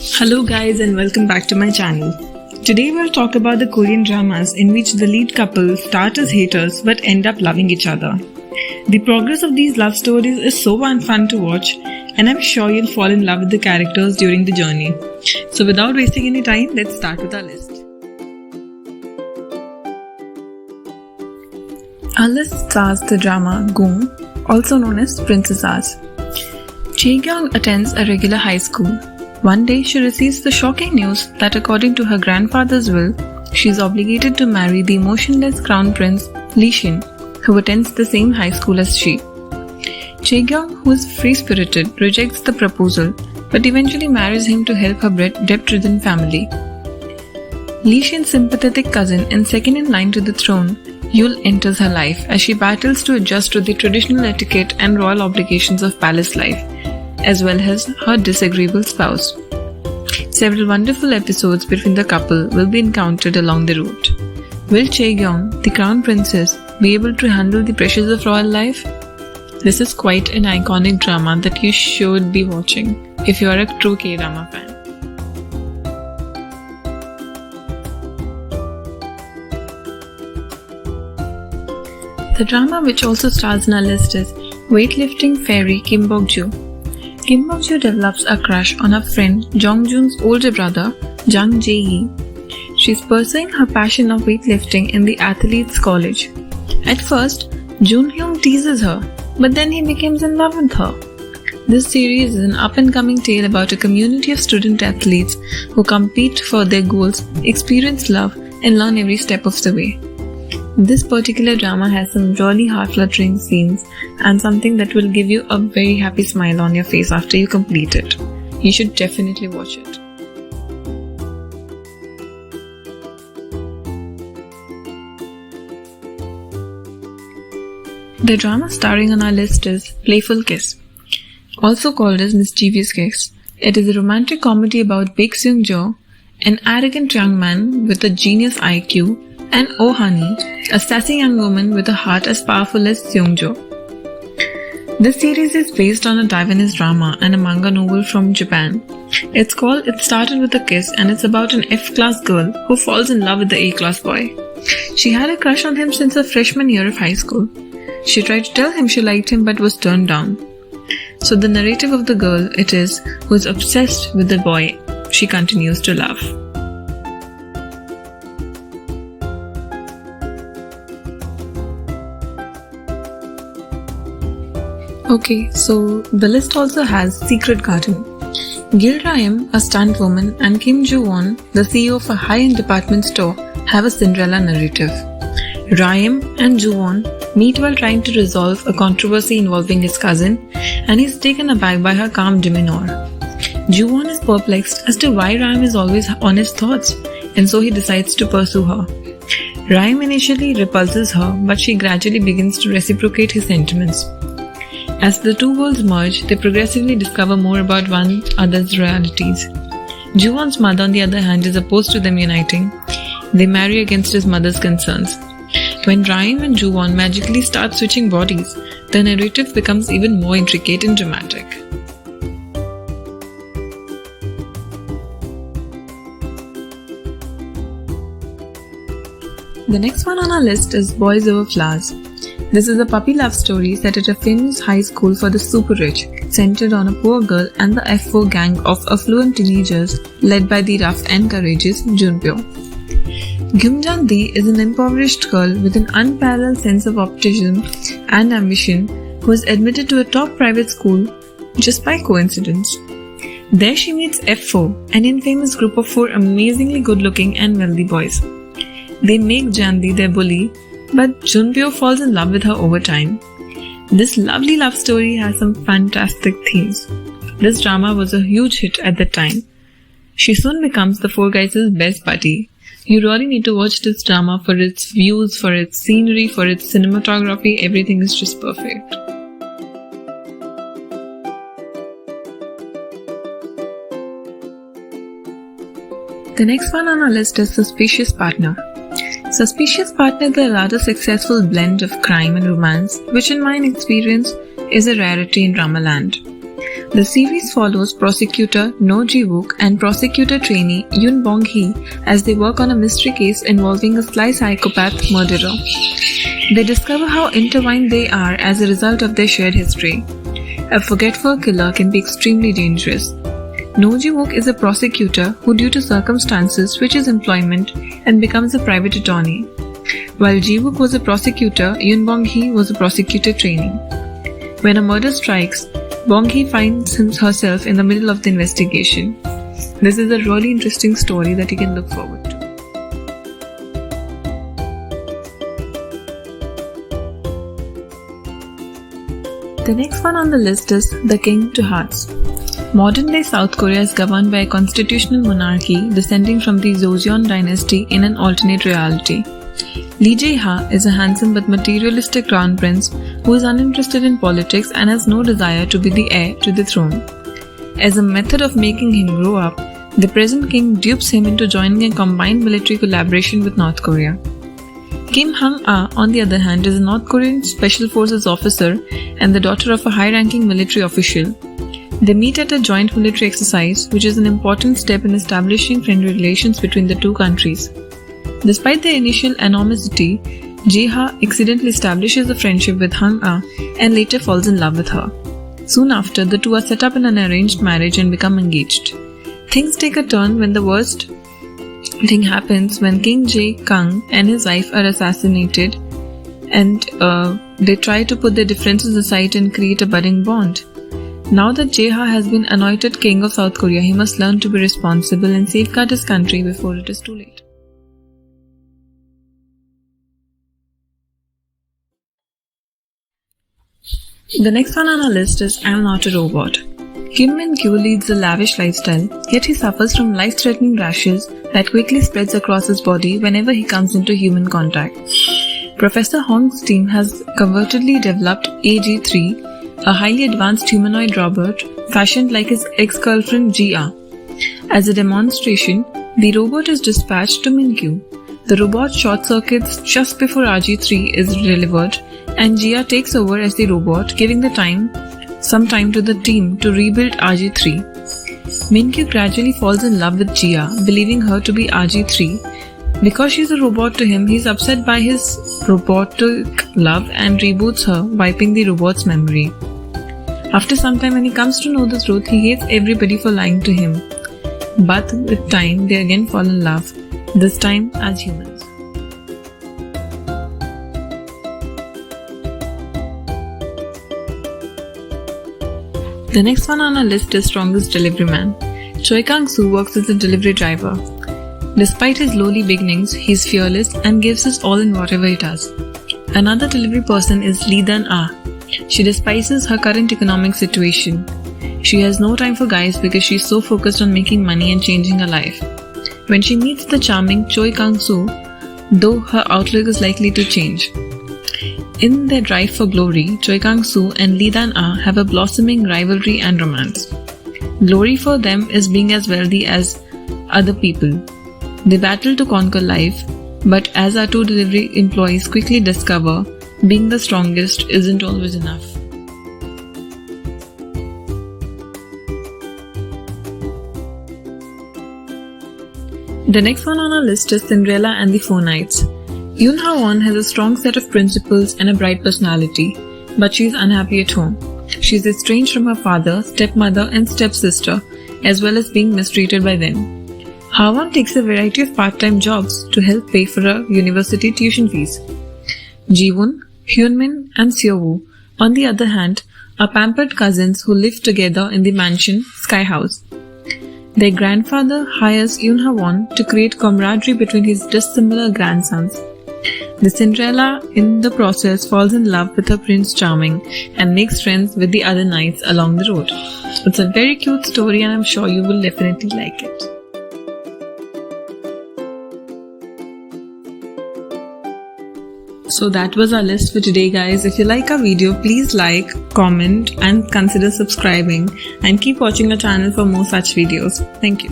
Hello guys and welcome back to my channel. Today we'll talk about the Korean dramas in which the lead couple start as haters but end up loving each other. The progress of these love stories is so fun to watch and I'm sure you'll fall in love with the characters during the journey. So without wasting any time, let's start with our list. Our list stars the drama Gung, also known as Princess Ours. Chae-kyung attends a regular high school. One day, she receives the shocking news that according to her grandfather's will, she is obligated to marry the emotionless crown prince Lee Shin, who attends the same high school as she. Chae-kyung, who is free-spirited, rejects the proposal, but eventually marries him to help her debt-ridden family. Lee Shin's sympathetic cousin and second in line to the throne, Yul enters her life as she battles to adjust to the traditional etiquette and royal obligations of palace life, as well as her disagreeable spouse. Several wonderful episodes between the couple will be encountered along the route. Will Chae-kyung, the crown princess, be able to handle the pressures of royal life? This is quite an iconic drama that you should be watching if you are a true K-drama fan. The drama which also stars in our list is weightlifting fairy Kim Bok-joo. Kim Bok-joo develops a crush on her friend Jong-joon's older brother, Jang Jae-hee. She is pursuing her passion of weightlifting in the athletes' college. At first, Joon-hyung teases her, but then he becomes in love with her. This series is an up-and-coming tale about a community of student athletes who compete for their goals, experience love, and learn every step of the way. This particular drama has some really heart-fluttering scenes and something that will give you a very happy smile on your face after you complete it. You should definitely watch it. The drama starring on our list is Playful Kiss, also called as Mischievous Kiss. It is a romantic comedy about Baek Seung-jo, an arrogant young man with a genius IQ, and Oh Honey, a sassy young woman with a heart as powerful as Seung-jo. This series is based on a Taiwanese drama and a manga novel from Japan. It's called It Started With a Kiss and it's about an F-class girl who falls in love with the A-class boy. She had a crush on him since her freshman year of high school. She tried to tell him she liked him but was turned down. So the narrative of the girl it is who is obsessed with the boy she continues to love. Okay, so the list also has Secret Garden. Gil Ryan, a stunt woman, and Kim Joo-won, the CEO of a high-end department store, have a Cinderella narrative. Ryan and Joo-won meet while trying to resolve a controversy involving his cousin, and he's taken aback by her calm demeanor. Joo-won is perplexed as to why Ryan is always on his thoughts, and so he decides to pursue her. Ryan initially repulses her, but she gradually begins to reciprocate his sentiments. As the two worlds merge, they progressively discover more about one another's realities. Joo-won's mother, on the other hand, is opposed to them uniting. They marry against his mother's concerns. When Ryan and Joo-won magically start switching bodies, the narrative becomes even more intricate and dramatic. The next one on our list is Boys Over Flowers. This is a puppy love story set at a famous high school for the super rich, centered on a poor girl and the F4 gang of affluent teenagers led by the rough and courageous Junpyo. Gyumjan-dee is an impoverished girl with an unparalleled sense of optimism and ambition who is admitted to a top private school just by coincidence. There she meets F4, an infamous group of 4 amazingly good-looking and wealthy boys. They make Jan-dee their bully, but Junpyo falls in love with her over time. This lovely love story has some fantastic themes. This drama was a huge hit at the time. She soon becomes the 4 guys' best buddy. You really need to watch this drama for its views, for its scenery, for its cinematography. Everything is just perfect. The next one on our list is Suspicious Partner. Suspicious Partner is a rather successful blend of crime and romance, which in my experience is a rarity in Dramaland. The series follows prosecutor No Ji-wook and prosecutor trainee Yoon Bong-hee as they work on a mystery case involving a sly psychopath murderer. They discover how intertwined they are as a result of their shared history. A forgetful killer can be extremely dangerous. No Ji-wook is a prosecutor who, due to circumstances, switches employment and becomes a private attorney. While Ji-wook was a prosecutor, Yoon Bong-hee was a prosecutor trainee. When a murder strikes, Bong-hee finds herself in the middle of the investigation. This is a really interesting story that you can look forward to. The next one on the list is The King to Hearts. Modern-day South Korea is governed by a constitutional monarchy descending from the Joseon dynasty in an alternate reality. Lee Jae-ha is a handsome but materialistic crown prince who is uninterested in politics and has no desire to be the heir to the throne. As a method of making him grow up, the present king dupes him into joining a combined military collaboration with North Korea. Kim Hang-ah, on the other hand, is a North Korean Special Forces officer and the daughter of a high-ranking military official. They meet at a joint military exercise, which is an important step in establishing friendly relations between the two countries. Despite their initial animosity, Jae-ha accidentally establishes a friendship with Hang-ah and later falls in love with her. Soon after, the two are set up in an arranged marriage and become engaged. Things take a turn when the worst thing happens when King Jae-kang and his wife are assassinated, and they try to put their differences aside and create a budding bond. Now that Jae-ha has been anointed king of South Korea, he must learn to be responsible and safeguard his country before it is too late. The next one on our list is I'm Not a Robot. Kim Min-kyu leads a lavish lifestyle, yet he suffers from life-threatening rashes that quickly spreads across his body whenever he comes into human contact. Professor Hong's team has covertly developed AG-3, a highly advanced humanoid robot fashioned like his ex-girlfriend Ji-ah. As a demonstration, the robot is dispatched to Min-kyu. The robot short-circuits just before RG-3 is delivered, and Ji-ah takes over as the robot, giving some time to the team to rebuild RG-3. Min-kyu gradually falls in love with Ji-ah, believing her to be RG-3. Because she's a robot to him, he's upset by his robotic love and reboots her, wiping the robot's memory. After some time, when he comes to know the truth, he hates everybody for lying to him. But with time, they again fall in love, this time as humans. The next one on our list is Strongest Delivery Man. Choi Kang-soo works as a delivery driver. Despite his lowly beginnings, he is fearless and gives his all in whatever he does. Another delivery person is Lee Dan-ah. She despises her current economic situation. She has no time for guys because she is so focused on making money and changing her life. When she meets the charming Choi Kang-soo, though her outlook is likely to change. In their drive for glory, Choi Kang-soo and Lee Dan-ah have a blossoming rivalry and romance. Glory for them is being as wealthy as other people. They battle to conquer life, but as our two delivery employees quickly discover, being the strongest isn't always enough. The next one on our list is Cinderella and the Four Knights. Yoon Ha-won has a strong set of principles and a bright personality, but she is unhappy at home. She is estranged from her father, stepmother and stepsister, as well as being mistreated by them. Ha-won takes a variety of part-time jobs to help pay for her university tuition fees. Ji-woon, Hyun-min and Seo-woo, on the other hand, are pampered cousins who live together in the mansion Sky House. Their grandfather hires Yoon Ha-won to create camaraderie between his dissimilar grandsons. The Cinderella, in the process, falls in love with her Prince Charming and makes friends with the other knights along the road. It's a very cute story and I'm sure you will definitely like it. So that was our list for today, guys. If you like our video, please like, comment and consider subscribing, and keep watching our channel for more such videos. Thank you.